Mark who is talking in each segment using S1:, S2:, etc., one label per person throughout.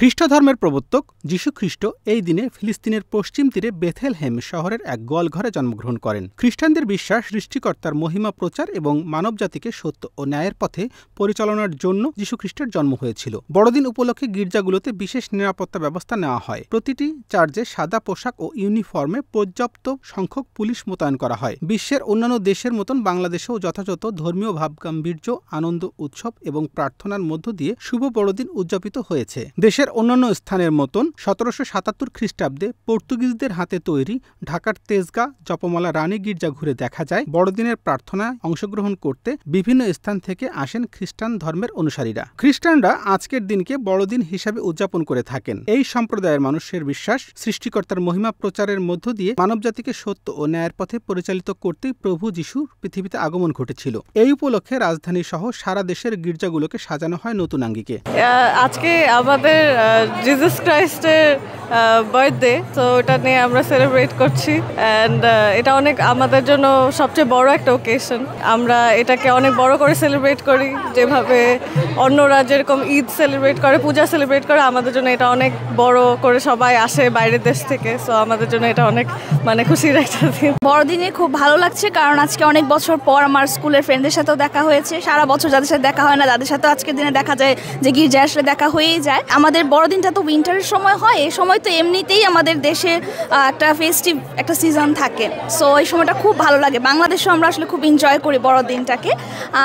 S1: খ্রিস্ট ধর্মের প্রবর্তক যীশু খ্রিস্ট এই দিনে ফিলিস্তিনের পশ্চিম তীরে বেথেলহেম শহরের এক গোয়ালঘরে জন্মগ্রহণ করেন। খ্রিস্টানদের বিশ্বাস সৃষ্টিকর্তার মহিমা প্রচার এবং মানবজাতিকে সত্য ও ন্যায়ের পথে পরিচালনার জন্য যীশু খ্রিস্টের জন্ম হয়েছিল। বড়দিন উপলক্ষে গির্জাগুলোতে বিশেষ নিরাপত্তা ব্যবস্থা নেওয়া হয়। প্রতিটি চার্চে সাদা পোশাক ও ইউনিফর্মে পর্যাপ্ত সংখ্যক পুলিশ মোতায়েন করা হয়। বিশ্বের অন্যান্য দেশের মতন বাংলাদেশেও যথাযথ ধর্মীয় ভাবগাম্ভীর্য, আনন্দ, উৎসব এবং প্রার্থনার মধ্য দিয়ে শুভ বড়দিন উদযাপিত হয়েছে। দেশের অন্যান্য স্থানের মতন 1777 খ্রিস্টাব্দে পর্তুগিজদের হাতে তৈরি ঢাকার তেজগাঁ জপমালা রানী গির্জা ঘুরে দেখা যায় বড়দিনের প্রার্থনায় অংশগ্রহণ করতে বিভিন্ন স্থান থেকে আসেন খ্রিস্টান ধর্মের অনুসারীরা। খ্রিস্টানরা আজকের দিনকে বড়দিন হিসাবে উদযাপন করে থাকেন। এই সম্প্রদায়ের মানুষের বিশ্বাস সৃষ্টিকর্তার মহিমা প্রচারের মধ্য দিয়ে মানবজাতিকে সত্য ও ন্যায়ের পথে পরিচালিত করতেই প্রভু যিশুর পৃথিবীতে আগমন ঘটেছিল। এই উপলক্ষে রাজধানী সহ সারা দেশের গির্জাগুলোকে সাজানো হয় নতুন আঙ্গিকে।
S2: আজকে আমাদের জিসাস ক্রাইস্টের বার্থডে, তো ওটা নিয়ে আমরা সেলিব্রেট করছি অ্যান্ড এটা অনেক আমাদের জন্য সবচেয়ে বড় একটা ওকেশন। আমরা এটাকে অনেক বড় করে সেলিব্রেট করি, যেভাবে অন্যরা যেরকম ঈদ সেলিব্রেট করে, পূজা সেলিব্রেট করে, আমাদের জন্য এটা অনেক বড় করে সবাই আসে বাইরের দেশ থেকে। সো আমাদের জন্য এটা অনেক খুশির একটা দিন।
S3: বড়দিনে খুব ভালো লাগছে, কারণ আজকে অনেক বছর পর আমার স্কুলের ফ্রেন্ডদের সাথেও দেখা হয়েছে। সারা বছর যাদের সাথে দেখা হয় না, তাদের সাথেও আজকের দিনে দেখা যায়, যে গির্জায় আসলে দেখা হয়েই যায়। আমাদের বড়দিনটা তো উইন্টারের সময় হয়, এই সময় তো এমনিতেই আমাদের দেশে একটা ফেস্টিভ একটা সিজন থাকে। সো এই সময়টা খুব ভালো লাগে। বাংলাদেশেও আমরা আসলে খুব এনজয় করি বড়দিনটাকে।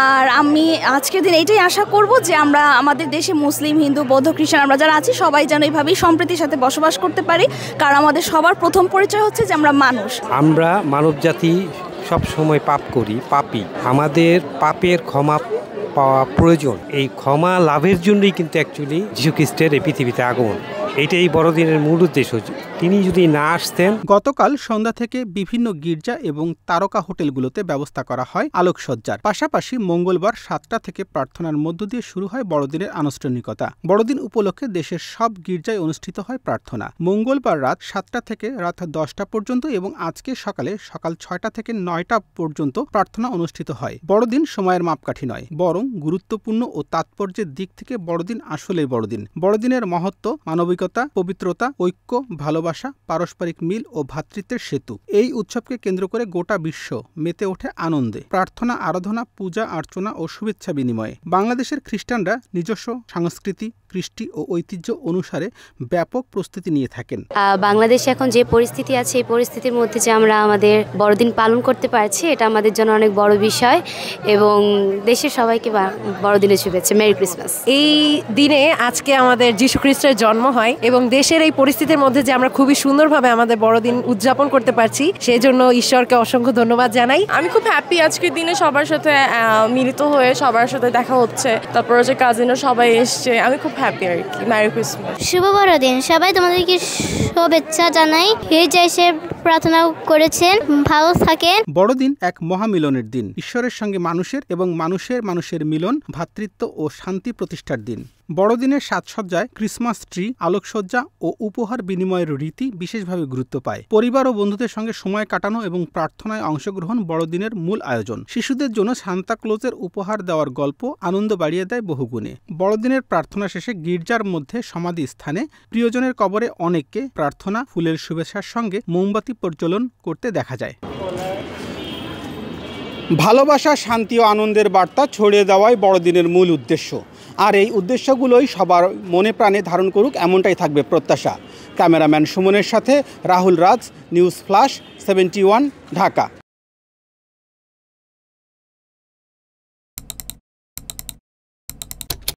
S3: আর আমি আজকের দিন এইটাই আশা করব যে আমরা আমাদের দেশে মুসলিম, হিন্দু, বৌদ্ধ, খ্রিস্টান আমরা যারা আছি সবাই যেন এইভাবেই সম্প্রীতির সাথে বসবাস করতে পারি, কারণ আমাদের সবার প্রথম পরিচয় হচ্ছে যে আমরা মানুষ।
S4: আমরা মানবজাতি সব সময় পাপ করি, পাপী। আমাদের পাপের ক্ষমা পাওয়া প্রয়োজন। এই ক্ষমা লাভের জন্যই কিন্তু অ্যাকচুয়ালি যীশু খ্রিস্টের এই পৃথিবীতে আগমন। এইটাই বড়দিনের মূল উদ্দেশ্য। তিনি যদি না আসতেন।
S1: গতকাল সন্ধ্যা থেকে বিভিন্ন গির্জা এবং তারকা হোটেলগুলোতে ব্যবস্থা করা হয় আলোকসজ্জার। পাশাপাশি মঙ্গলবার 7টা থেকে প্রার্থনার মধ্য দিয়ে শুরু হয় বড়দিনের আনুষ্ঠানিকতা। বড়দিন উপলক্ষে দেশের সব গির্জায় অনুষ্ঠিত হয় প্রার্থনা। মঙ্গলবার রাত 7টা থেকে রাত 10টা পর্যন্ত এবং আজকে সকাল 6টা থেকে 9টা পর্যন্ত প্রার্থনা অনুষ্ঠিত হয়। বড়দিন সময়ের মাপকাঠি নয়, বরং গুরুত্বপূর্ণ ও তাৎপর্যের দিক থেকে বড়দিন আসলেই বড়দিন। বড়দিনের মহত্ব মানবিকতা, পবিত্রতা, ঐক্য, ভালোবাসা, পারস্পরিক মিল ও ভ্রাতৃত্বের সেতু। এই উৎসবকে কেন্দ্র করে গোটা বিশ্ব মেতে ওঠে আনন্দে। প্রার্থনা, আরাধনা, পূজা অর্চনা ও শুভেচ্ছা বিনিময়ে বাংলাদেশের খ্রিস্টানরা নিজস্ব সংস্কৃতি, কৃষ্টি ও ঐতিহ্য অনুসারে ব্যাপক প্রস্তুতি নিয়ে থাকেন।
S5: বাংলাদেশে এখন যে পরিস্থিতি আছে, এই পরিস্থিতির মধ্যে যে আমরা আমাদের বড়দিন পালন করতে পারছি, এটা আমাদের জন্য অনেক বড় বিষয়। এবং দেশের সবাইকে বড়দিনের শুভেচ্ছা, মেরি ক্রিসমাস।
S6: এই দিনে আজকে আমাদের যীশু খ্রিস্টের জন্ম হয় এবং দেশের এই পরিস্থিতির মধ্যে যে আমরা খুবই সুন্দরভাবে আমাদের বড়দিন উদযাপন করতে পারছি, সেই জন্য ঈশ্বরকে অসংখ্য ধন্যবাদ জানাই।
S2: আমি খুব হ্যাপি আজকের দিনে সবার সাথে মিলিত হয়ে সবার সাথে দেখা হচ্ছে, তারপরে যে কাজিনও সবাই এসছে, আমি খুব হ্যাপি আর কি। Merry Christmas.
S7: শুভ বড়দিন। সবাই তোমাদেরকে শুভেচ্ছা জানাই। গির্জায় এসে প্রার্থনা করেছেন, ভালো থাকেন।
S1: বড়দিন এক মহামিলনের দিন, ঈশ্বরের সঙ্গে মানুষের এবং মানুষের মিলন, ভ্রাতৃত্ব ও শান্তি প্রতিষ্ঠার দিন। বড়দিনের সাজসজ্জায় ক্রিসমাস ট্রি, আলোকসজ্জা ও উপহার বিনিময়ের রীতি বিশেষভাবে গুরুত্ব পায়। পরিবার ও বন্ধুদের সঙ্গে সময় কাটানো এবং প্রার্থনায় অংশগ্রহণ বড়দিনের মূল আয়োজন। শিশুদের জন্য সান্তা ক্লজের উপহার দেওয়ার গল্প আনন্দ বাড়িয়ে দেয় বহুগুণে। বড়দিনের প্রার্থনা শেষে গির্জার মধ্যে সমাধি স্থানে প্রিয়জনের কবরে অনেককে প্রার্থনা, ফুলের শুভেচ্ছার সঙ্গে মোমবাতি প্রজ্বলন করতে দেখা যায়। ভালোবাসা, শান্তি ও আনন্দের বার্তা ছড়িয়ে দেওয়াই বড়দিনের মূল উদ্দেশ্য। আর এই উদ্দেশ্যগুলোই সবার মনে প্রাণে ধারণ করুক, এমনটাই থাকবে প্রত্যাশা। ক্যামেরাম্যান সুমনের সাথে রাহুল রাজ, নিউজ ফ্ল্যাশ 71, ঢাকা।